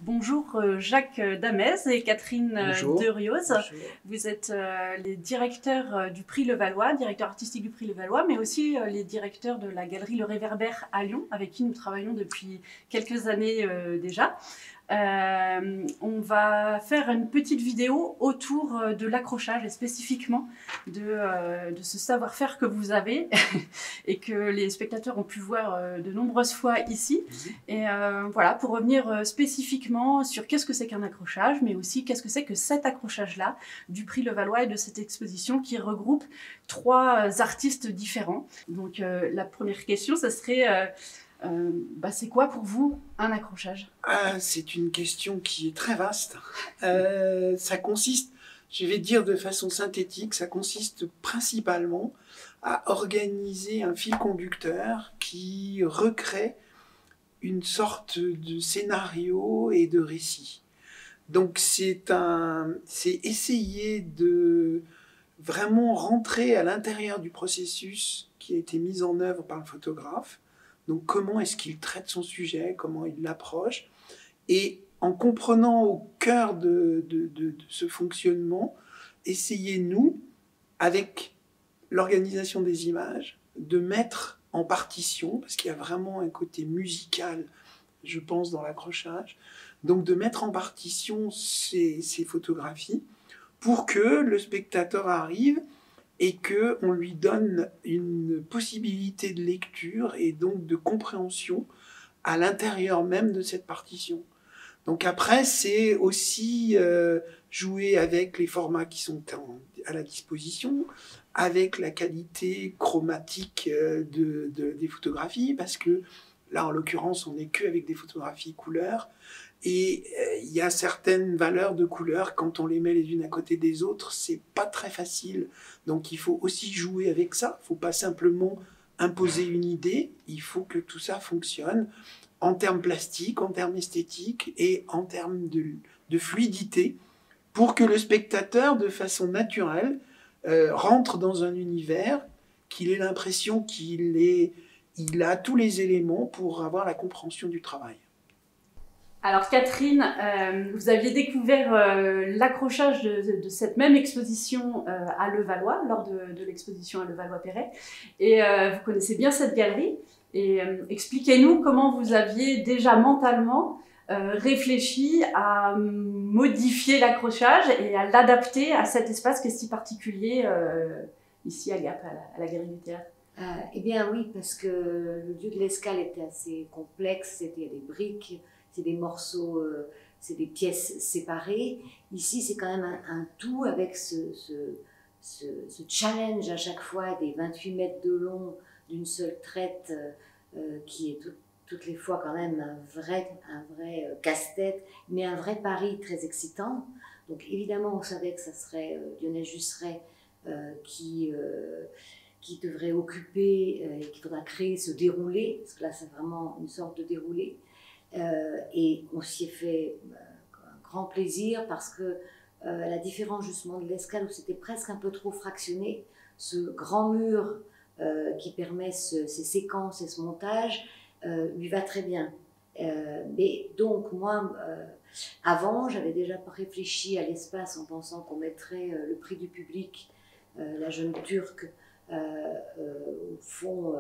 Bonjour Jacques Damez et Catherine Derioz. Bonjour. Vous êtes les directeurs du Prix Levallois, directeurs artistiques du Prix Levallois, mais aussi les directeurs de la galerie Le Réverbère à Lyon, avec qui nous travaillons depuis quelques années déjà. On va faire une petite vidéo autour de l'accrochage et spécifiquement de ce savoir-faire que vous avez et que les spectateurs ont pu voir de nombreuses fois ici. Et voilà, pour revenir spécifiquement sur qu'est-ce que c'est qu'un accrochage, mais aussi qu'est-ce que c'est que cet accrochage-là du Prix Levallois et de cette exposition qui regroupe trois artistes différents. Donc la première question, ça serait... c'est quoi pour vous un accrochage? C'est une question qui est très vaste. Ça consiste, je vais dire de façon synthétique, ça consiste principalement à organiser un fil conducteur qui recrée une sorte de scénario et de récit. Donc c'est essayer de vraiment rentrer à l'intérieur du processus qui a été mis en œuvre par le photographe. Donc comment est-ce qu'il traite son sujet, comment il l'approche, et en comprenant au cœur de ce fonctionnement, essayez, nous, avec l'organisation des images, de mettre en partition, parce qu'il y a vraiment un côté musical, je pense, dans l'accrochage, donc de mettre en partition ces photographies pour que le spectateur arrive et qu'on lui donne une possibilité de lecture et donc de compréhension à l'intérieur même de cette partition. Donc après, c'est aussi jouer avec les formats qui sont à la disposition, avec la qualité chromatique des photographies, parce que là, en l'occurrence, on n'est qu'avec des photographies couleurs, et il y a certaines valeurs de couleurs, quand on les met les unes à côté des autres, c'est pas très facile. Donc il faut aussi jouer avec ça, il ne faut pas simplement imposer une idée, il faut que tout ça fonctionne en termes plastiques, en termes esthétiques et en termes de fluidité, pour que le spectateur, de façon naturelle, rentre dans un univers, qu'il ait l'impression qu'il a tous les éléments pour avoir la compréhension du travail. Alors Catherine, vous aviez découvert l'accrochage de cette même exposition à Levallois, lors de l'exposition à Levallois-Perret, et vous connaissez bien cette galerie. Et expliquez-nous comment vous aviez déjà mentalement réfléchi à modifier l'accrochage et à l'adapter à cet espace qui est si particulier ici à Gap, à la Galerie du Théâtre. Eh bien oui, parce que le lieu de l'Escale était assez complexe, c'était des briques, c'est des morceaux, c'est des pièces séparées. Ici, c'est quand même un tout avec ce challenge à chaque fois des 28 mètres de long d'une seule traite qui est toutes les fois quand même un vrai casse-tête, mais un vrai pari très excitant. Donc évidemment, on savait que ça serait Lionel Jusseret qui devrait occuper et qu'il faudra créer ce déroulé, parce que là c'est vraiment une sorte de déroulé. Et on s'y est fait un grand plaisir parce que la différence justement de l'Escale où c'était presque un peu trop fractionné, ce grand mur qui permet ces séquences et ce montage lui va très bien. Mais donc moi, avant j'avais déjà réfléchi à l'espace en pensant qu'on mettrait le prix du public, la jeune turque, au fond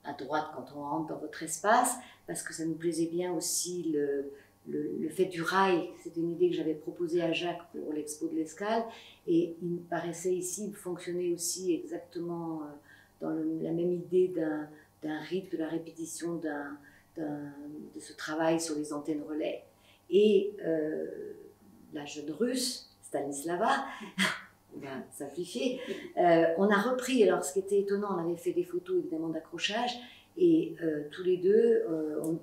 à droite quand on rentre dans votre espace, parce que ça nous plaisait bien aussi le fait du rail. C'était une idée que j'avais proposée à Jacques pour l'expo de l'Escale, et il me paraissait ici fonctionner aussi exactement dans la même idée d'un rythme, de la répétition de ce travail sur les antennes relais. Et la jeune russe, Stanislava, on va simplifier, on a repris, alors ce qui était étonnant, on avait fait des photos évidemment d'accrochage, et tous les deux,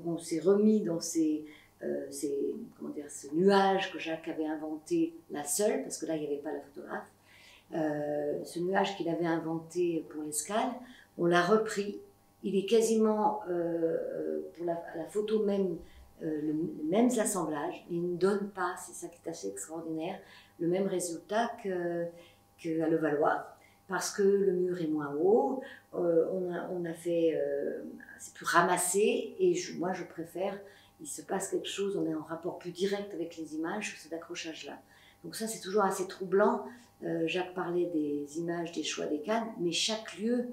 on s'est remis dans ce nuage que Jacques avait inventé là seul, parce que là il n'y avait pas la photographe, ce nuage qu'il avait inventé pour l'Escale, on l'a repris, il est quasiment, pour la photo même, les mêmes assemblages, il ne donne pas, c'est ça qui est assez extraordinaire, le même résultat qu'à Levallois, parce que le mur est moins haut, on a fait, c'est plus ramassé, et moi je préfère il se passe quelque chose, on est en rapport plus direct avec les images sur cet accrochage-là. Donc ça, c'est toujours assez troublant. Jacques parlait des images, des choix des cadres, mais chaque lieu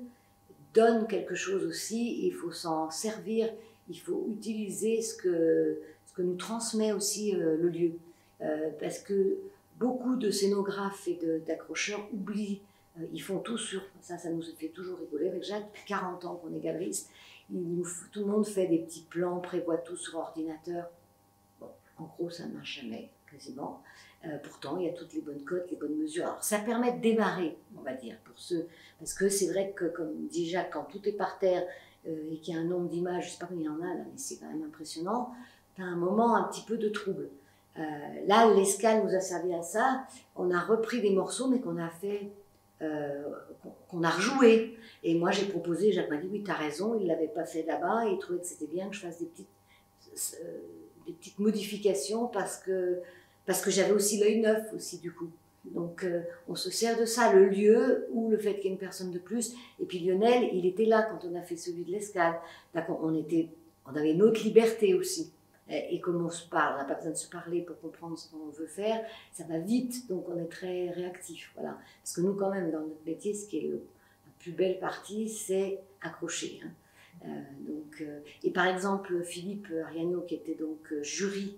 donne quelque chose aussi, il faut s'en servir, il faut utiliser ce que nous transmet aussi le lieu. Parce que beaucoup de scénographes et d'accrocheurs oublient, ils font tout sur, ça nous fait toujours rigoler avec Jacques, depuis 40 ans qu'on est galeriste, tout le monde fait des petits plans, prévoit tout sur ordinateur. Bon, en gros, ça ne marche jamais, quasiment. Pourtant, il y a toutes les bonnes cotes, les bonnes mesures. Alors, ça permet de démarrer, on va dire, pour ceux. Parce que c'est vrai que, comme dit Jacques, quand tout est par terre et qu'il y a un nombre d'images, je ne sais pas combien il y en a là, mais c'est quand même impressionnant, tu as un moment un petit peu de trouble. Là, l'escale nous a servi à ça. On a repris des morceaux, mais qu'on a fait, qu'on a rejoué. Et moi, j'ai proposé, Jacques m'a dit, oui, tu as raison, il ne l'avait pas fait là-bas, et il trouvait que c'était bien que je fasse des petites modifications parce que j'avais aussi l'œil neuf aussi du coup. Donc on se sert de ça, le lieu ou le fait qu'il y ait une personne de plus. Et puis Lionel, il était là quand on a fait celui de l'escale. On avait une autre liberté aussi. Et comme on se parle, on n'a pas besoin de se parler pour comprendre ce qu'on veut faire, ça va vite, donc on est très réactif. Voilà. Parce que nous quand même, dans notre métier, ce qui est la plus belle partie, c'est accrocher. Hein. Et par exemple, Philippe Ariano, qui était donc jury,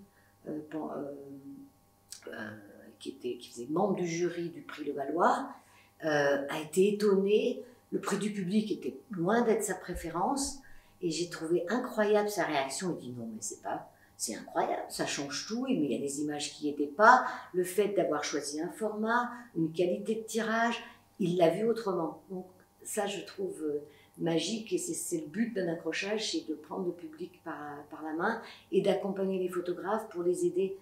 qui faisait membre du jury du prix Levallois, a été étonné. Le prix du public était loin d'être sa préférence, et j'ai trouvé incroyable sa réaction. Il dit non, mais c'est incroyable, ça change tout, mais il y a des images qui n'y étaient pas. Le fait d'avoir choisi un format, une qualité de tirage, il l'a vu autrement. Donc ça, je trouve magique, et c'est le but d'un accrochage, c'est de prendre le public par la main et d'accompagner les photographes pour les aider.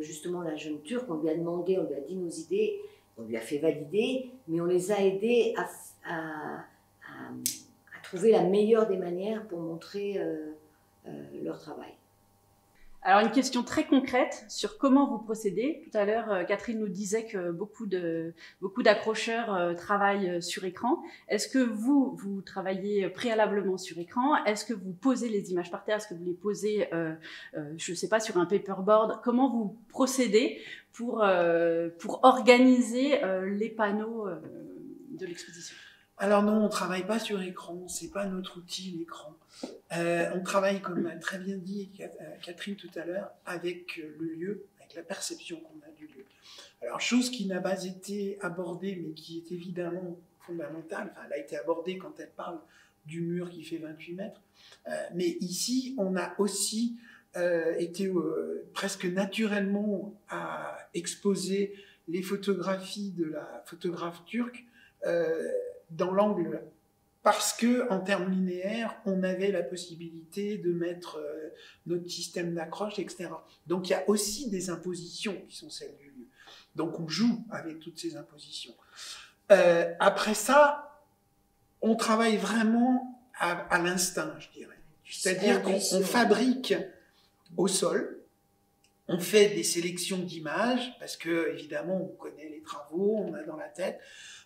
Justement, la jeune Turque, on lui a demandé, on lui a dit nos idées, on lui a fait valider, mais on les a aidés à trouver la meilleure des manières pour montrer leur travail. Alors, une question très concrète sur comment vous procédez. Tout à l'heure, Catherine nous disait que beaucoup d'accrocheurs travaillent sur écran. Est-ce que vous travaillez préalablement sur écran? Est-ce que vous posez les images par terre? Est-ce que vous les posez, je ne sais pas, sur un paperboard? Comment vous procédez pour organiser les panneaux de l'exposition? Alors non, on ne travaille pas sur écran, ce n'est pas notre outil, l'écran. On travaille, comme a très bien dit Catherine tout à l'heure, avec le lieu, avec la perception qu'on a du lieu. Alors, chose qui n'a pas été abordée, mais qui est évidemment fondamentale, enfin, elle a été abordée quand elle parle du mur qui fait 28 mètres, mais ici, on a aussi été presque naturellement à exposer les photographies de la photographe turque dans l'angle, parce que en termes linéaires, on avait la possibilité de mettre notre système d'accroche, etc. Donc il y a aussi des impositions qui sont celles du lieu. Donc on joue avec toutes ces impositions. Après ça, on travaille vraiment à l'instinct, je dirais. C'est-à-dire qu'on fabrique au sol, on fait des sélections d'images, parce que évidemment on connaît les travaux, on a dans la tête.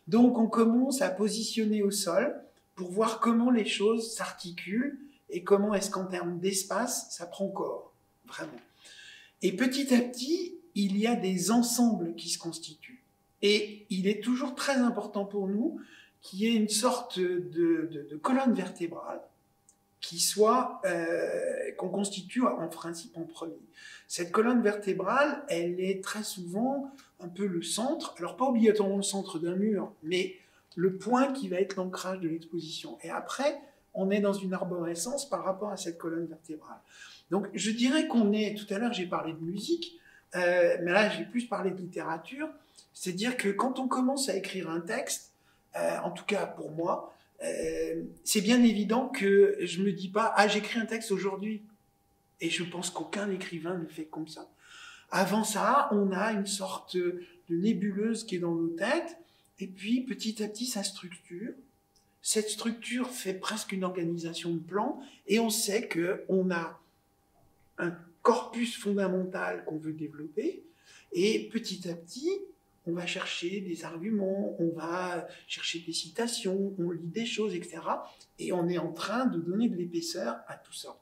Donc on commence à positionner au sol pour voir comment les choses s'articulent et comment est-ce qu'en termes d'espace, ça prend corps, vraiment. Et petit à petit, il y a des ensembles qui se constituent. Et il est toujours très important pour nous qu'il y ait une sorte de colonne vertébrale qui soit, qu'on constitue en principe en premier. Cette colonne vertébrale, elle est très souvent un peu le centre, alors pas obligatoirement le centre d'un mur, mais le point qui va être l'ancrage de l'exposition. Et après, on est dans une arborescence par rapport à cette colonne vertébrale. Donc je dirais qu'on est, tout à l'heure j'ai parlé de musique, mais là j'ai plus parlé de littérature, c'est-à-dire que quand on commence à écrire un texte, en tout cas pour moi, c'est bien évident que je me dis pas « Ah, j'écris un texte aujourd'hui ». Et je pense qu'aucun écrivain ne fait comme ça. Avant ça, on a une sorte de nébuleuse qui est dans nos têtes, et puis petit à petit, ça structure. Cette structure fait presque une organisation de plan, et on sait qu'on a un corpus fondamental qu'on veut développer, et petit à petit, on va chercher des arguments, on va chercher des citations, on lit des choses, etc. Et on est en train de donner de l'épaisseur à tout ça.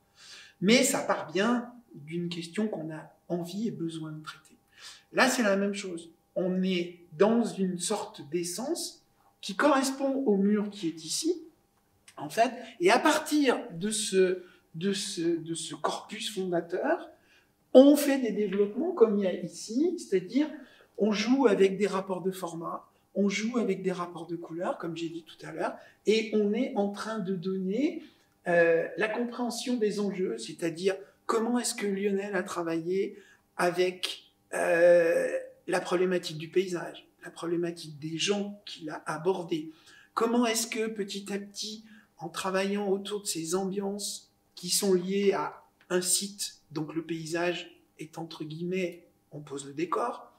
Mais ça part bien d'une question qu'on a envie et besoin de traiter. Là, c'est la même chose. On est dans une sorte d'essence qui correspond au mur qui est ici, en fait, et à partir de ce corpus fondateur, on fait des développements comme il y a ici, c'est-à-dire on joue avec des rapports de format, on joue avec des rapports de couleurs, comme j'ai dit tout à l'heure, et on est en train de donner la compréhension des enjeux, c'est-à-dire comment est-ce que Lionel a travaillé avec la problématique du paysage, la problématique des gens qu'il a abordés. Comment est-ce que petit à petit, en travaillant autour de ces ambiances qui sont liées à un site, donc le paysage est entre guillemets, on pose le décor.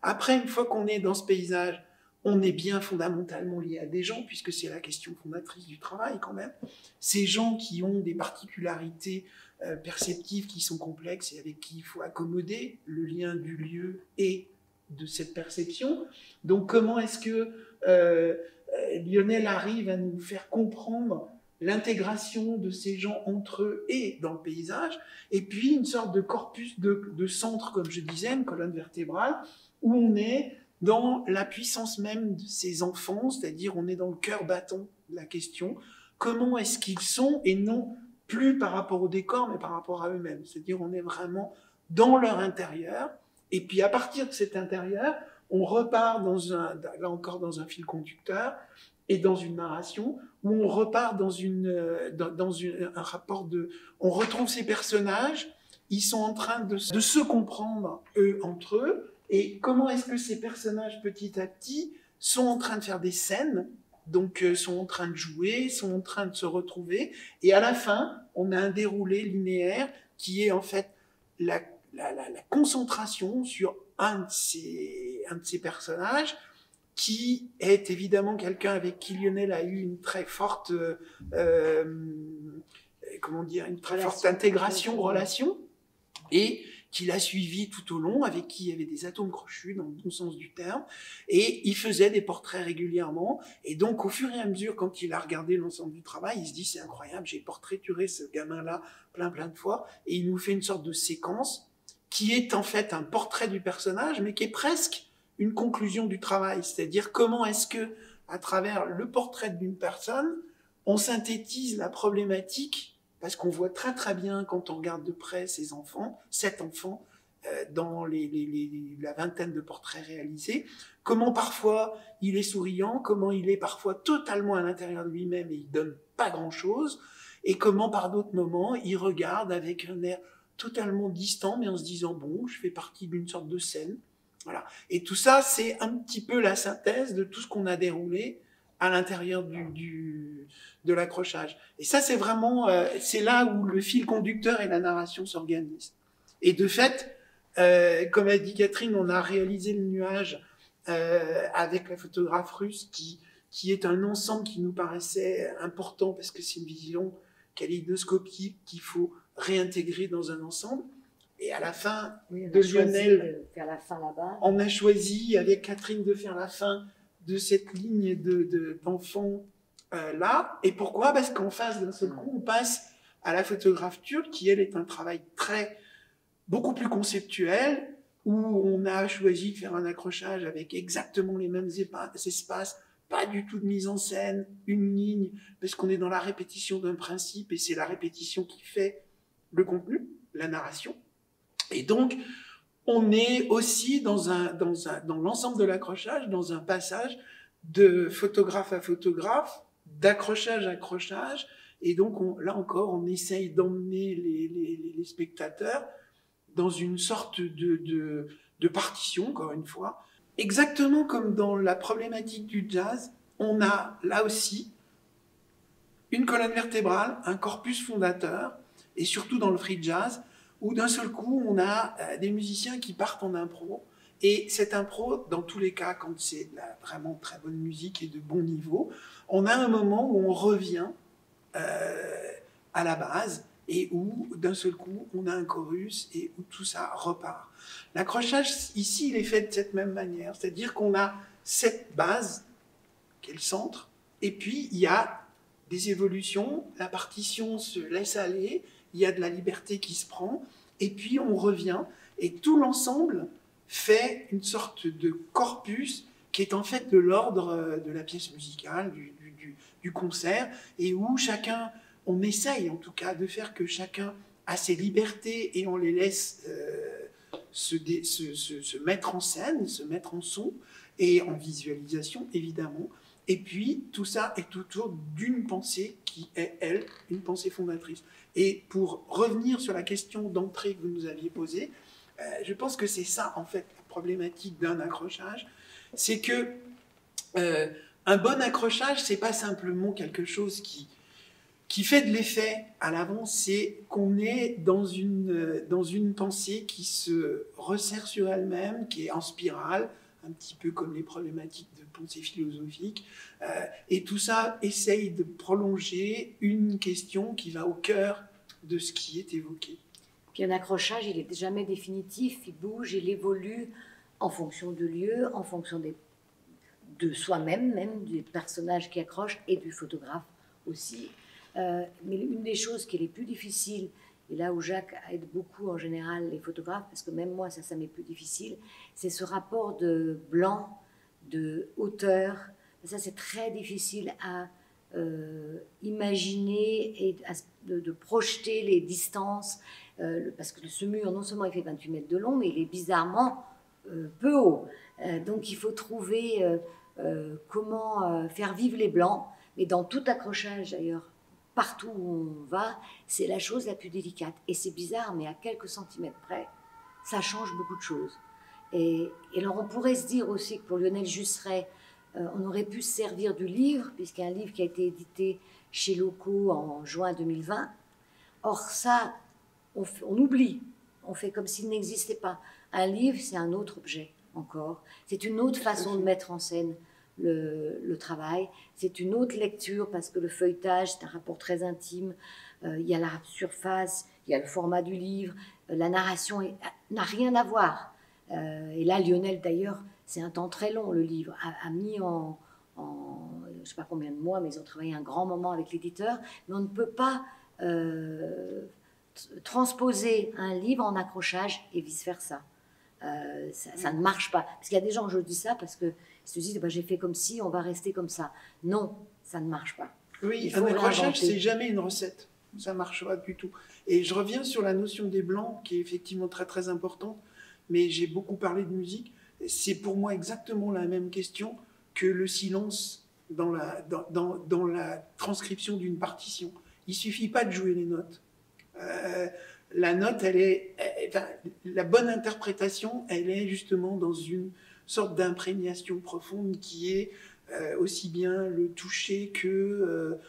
Après, une fois qu'on est dans ce paysage, on est bien fondamentalement lié à des gens, puisque c'est la question fondatrice du travail quand même. Ces gens qui ont des particularités perceptives qui sont complexes et avec qui il faut accommoder le lien du lieu et de cette perception. Donc comment est-ce que Lionel arrive à nous faire comprendre l'intégration de ces gens entre eux et dans le paysage, et puis une sorte de corpus de centre, comme je disais, une colonne vertébrale, où on est dans la puissance même de ces enfants, c'est-à-dire on est dans le cœur battant de la question, comment est-ce qu'ils sont, et non plus par rapport au décor, mais par rapport à eux-mêmes. C'est-à-dire on est vraiment dans leur intérieur, et puis à partir de cet intérieur, on repart là encore dans un fil conducteur, et dans une narration, où on repart dans un rapport de... On retrouve ces personnages, ils sont en train de se comprendre, eux, entre eux, et comment est-ce que ces personnages, petit à petit, sont en train de faire des scènes, donc sont en train de jouer, sont en train de se retrouver, et à la fin, on a un déroulé linéaire qui est en fait la concentration sur un de ces personnages, qui est évidemment quelqu'un avec qui Lionel a eu une très forte, forte intégration, relation, et qu'il a suivi tout au long, avec qui il y avait des atomes crochus, dans le bon sens du terme, et il faisait des portraits régulièrement, et donc au fur et à mesure, quand il a regardé l'ensemble du travail, il se dit, c'est incroyable, j'ai portraituré ce gamin-là plein de fois, et il nous fait une sorte de séquence, qui est en fait un portrait du personnage, mais qui est presque une conclusion du travail, c'est-à-dire comment est-ce que, à travers le portrait d'une personne, on synthétise la problématique, parce qu'on voit très bien quand on regarde de près ces enfants, 7 enfants, dans la vingtaine de portraits réalisés, comment parfois il est souriant, comment il est parfois totalement à l'intérieur de lui-même et il donne pas grand-chose, et comment par d'autres moments il regarde avec un air totalement distant, mais en se disant, bon, je fais partie d'une sorte de scène. Voilà. Et tout ça, c'est un petit peu la synthèse de tout ce qu'on a déroulé à l'intérieur de l'accrochage. Et ça, c'est vraiment, c'est là où le fil conducteur et la narration s'organisent. Et de fait, comme a dit Catherine, on a réalisé le nuage avec la photographe russe qui est un ensemble qui nous paraissait important parce que c'est une vision kaléidoscopique qu'il faut réintégrer dans un ensemble. Et à la fin de Lionel, faire la fin là-bas. On a choisi avec Catherine de faire la fin de cette ligne d'enfants là. Et pourquoi ? Parce qu'en face d'un seul coup, on passe à la photographe turque qui, elle, est un travail beaucoup plus conceptuel, où on a choisi de faire un accrochage avec exactement les mêmes espaces, pas du tout de mise en scène, une ligne, parce qu'on est dans la répétition d'un principe, et c'est la répétition qui fait le contenu, la narration. Et donc, on est aussi dans l'ensemble de l'accrochage, dans un passage de photographe à photographe, d'accrochage à accrochage, et donc là encore, on essaye d'emmener les spectateurs dans une sorte de partition, encore une fois. Exactement comme dans la problématique du jazz, on a là aussi une colonne vertébrale, un corpus fondateur, et surtout dans le free jazz, où d'un seul coup, on a des musiciens qui partent en impro. Et cette impro, dans tous les cas, quand c'est de la vraiment très bonne musique et de bon niveau, on a un moment où on revient à la base et où, d'un seul coup, on a un chorus et où tout ça repart. L'accrochage, ici, il est fait de cette même manière. C'est-à-dire qu'on a cette base, qui est le centre, et puis il y a des évolutions, la partition se laisse aller, il y a de la liberté qui se prend, et puis on revient, et tout l'ensemble fait une sorte de corpus qui est en fait de l'ordre de la pièce musicale, du concert, et où chacun, on essaye en tout cas de faire que chacun a ses libertés et on les laisse se mettre en scène, se mettre en son et en visualisation évidemment. Et puis tout ça est autour d'une pensée qui est, elle, une pensée fondatrice. Et pour revenir sur la question d'entrée que vous nous aviez posée, je pense que c'est ça en fait la problématique d'un accrochage, c'est que un bon accrochage, c'est pas simplement quelque chose qui fait de l'effet à l'avance, c'est qu'on est dans une pensée qui se resserre sur elle-même, qui est en spirale, un petit peu comme les problématiques de pensée philosophique, et tout ça essaye de prolonger une question qui va au cœur de ce qui est évoqué. Puis un accrochage, il n'est jamais définitif, il bouge, il évolue en fonction de lieu, en fonction de soi-même, même des personnages qui accrochent et du photographe aussi. Mais une des choses qui est les plus difficiles, et là où Jacques aide beaucoup en général les photographes, parce que même moi ça m'est plus difficile, c'est ce rapport de blanc, de hauteur. Ça c'est très difficile à imaginer et de projeter les distances, parce que ce mur, non seulement il fait 28 mètres de long, mais il est bizarrement peu haut. Donc il faut trouver comment faire vivre les blancs, mais dans tout accrochage d'ailleurs, partout où on va, c'est la chose la plus délicate. Et c'est bizarre, mais à quelques centimètres près, ça change beaucoup de choses. Et alors on pourrait se dire aussi que pour Lionel Jusseret, on aurait pu se servir du livre, puisqu'il y a un livre qui a été édité chez Loco en juin 2020. Or ça, on oublie, on fait comme s'il n'existait pas. Un livre, c'est un autre objet encore. C'est une autre façon de mettre en scène le travail. C'est une autre lecture parce que le feuilletage, c'est un rapport très intime. Il y a la surface, il y a le format du livre. La narration n'a rien à voir. Et là, Lionel, d'ailleurs, c'est un temps très long, le livre, a mis en je ne sais pas combien de mois, mais ils ont travaillé un grand moment avec l'éditeur. Mais on ne peut pas transposer un livre en accrochage et vice-versa. Ça ne marche pas. Parce qu'il y a des gens, je dis ça parce qu'ils se disent bah, j'ai fait comme si, on va rester comme ça. Non, ça ne marche pas. Oui, un accrochage, c'est jamais une recette. Ça ne marche pas du tout. Et je reviens sur la notion des blancs, qui est effectivement très très importante, mais j'ai beaucoup parlé de musique. C'est pour moi exactement la même question que le silence dans la transcription d'une partition. Il ne suffit pas de jouer les notes. La note, la bonne interprétation, elle est justement dans une sorte d'imprégnation profonde qui est aussi bien le toucher que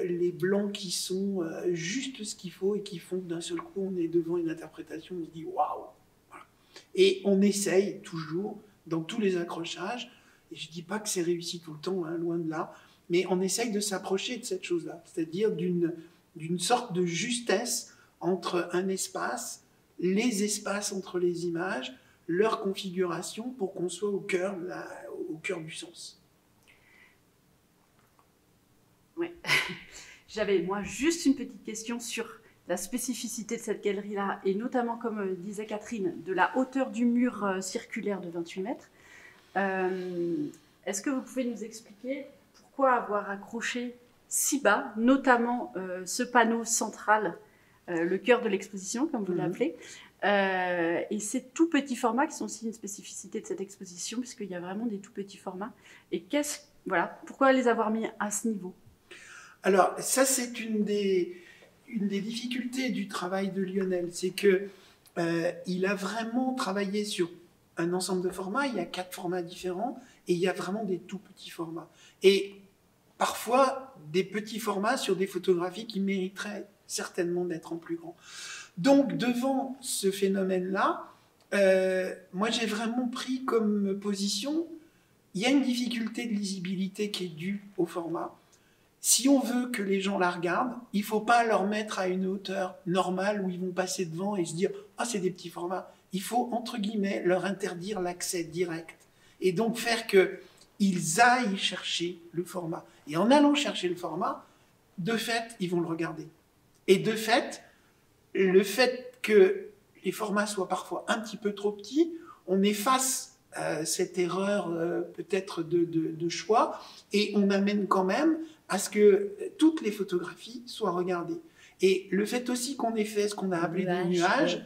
les blancs qui sont juste ce qu'il faut et qui font que d'un seul coup on est devant une interprétation, on se dit waouh. Voilà. Et on essaye toujours dans tous les accrochages, et je ne dis pas que c'est réussi tout le temps, hein, loin de là, mais on essaye de s'approcher de cette chose-là, c'est-à-dire d'une sorte de justesse entre un espace, les espaces entre les images, leur configuration pour qu'on soit au cœur du sens. Oui. J'avais moi juste une petite question sur la spécificité de cette galerie-là, et notamment, comme disait Catherine, de la hauteur du mur circulaire de 28 mètres. Est-ce que vous pouvez nous expliquer pourquoi avoir accroché si bas, notamment ce panneau central, le cœur de l'exposition, comme vous l'appelez, et ces tout petits formats qui sont aussi une spécificité de cette exposition, puisqu'il y a vraiment des tout petits formats. Et voilà, pourquoi les avoir mis à ce niveau? Alors, ça, c'est une des difficultés du travail de Lionel, c'est que il a vraiment travaillé sur un ensemble de formats. Il y a 4 formats différents et il y a vraiment des tout petits formats. Et parfois, des petits formats sur des photographies qui mériteraient certainement d'être en plus grand. Donc, devant ce phénomène-là, moi, j'ai vraiment pris comme position, il y a une difficulté de lisibilité qui est due au format. Si on veut que les gens la regardent, il ne faut pas leur mettre à une hauteur normale où ils vont passer devant et se dire « Ah, c'est des petits formats ». Il faut, entre guillemets, leur interdire l'accès direct. Et donc faire qu'ils aillent chercher le format. Et en allant chercher le format, de fait, ils vont le regarder. Et de fait, le fait que les formats soient parfois un petit peu trop petits, on efface cette erreur peut-être de choix et on amène quand même à ce que toutes les photographies soient regardées. Et le fait aussi qu'on ait fait ce qu'on a appelé des nuages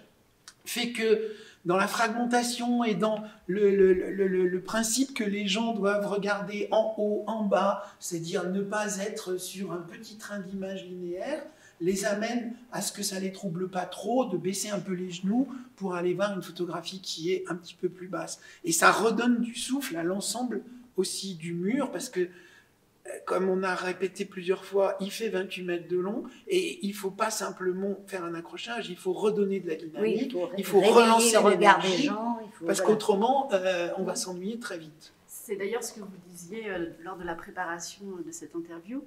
fait que dans la fragmentation et dans le principe que les gens doivent regarder en haut, en bas, c'est-à-dire ne pas être sur un petit train d'images linéaires, les amène à ce que ça les trouble pas trop, de baisser un peu les genoux pour aller voir une photographie qui est un petit peu plus basse. Et ça redonne du souffle à l'ensemble aussi du mur, parce que comme on a répété plusieurs fois, il fait 28 mètres de long et il ne faut pas simplement faire un accrochage, il faut redonner de la dynamique, il faut relancer le regard des l'énergie, gens. parce qu'autrement, on va s'ennuyer très vite. C'est d'ailleurs ce que vous disiez lors de la préparation de cette interview,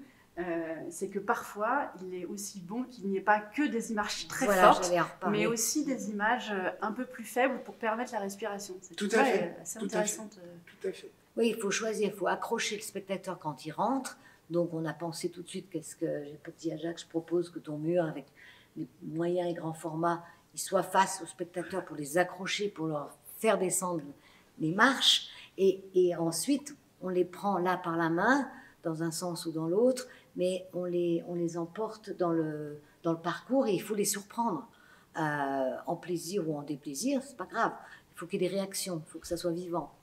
c'est que parfois, il est aussi bon qu'il n'y ait pas que des images très fortes, mais aussi des images un peu plus faibles pour permettre la respiration. C'est tout à fait. Assez intéressant. Tout à fait. Oui, il faut choisir, il faut accrocher le spectateur quand il rentre. Donc, on a pensé tout de suite, qu'est-ce que j'ai dit à Jacques, je propose que ton mur, avec les moyens et grands formats, il soit face aux spectateurs pour les accrocher, pour leur faire descendre les marches. Et ensuite, on les prend là par la main, dans un sens ou dans l'autre, mais on les emporte dans le parcours et il faut les surprendre. En plaisir ou en déplaisir, c'est pas grave. Il faut qu'il y ait des réactions, il faut que ça soit vivant.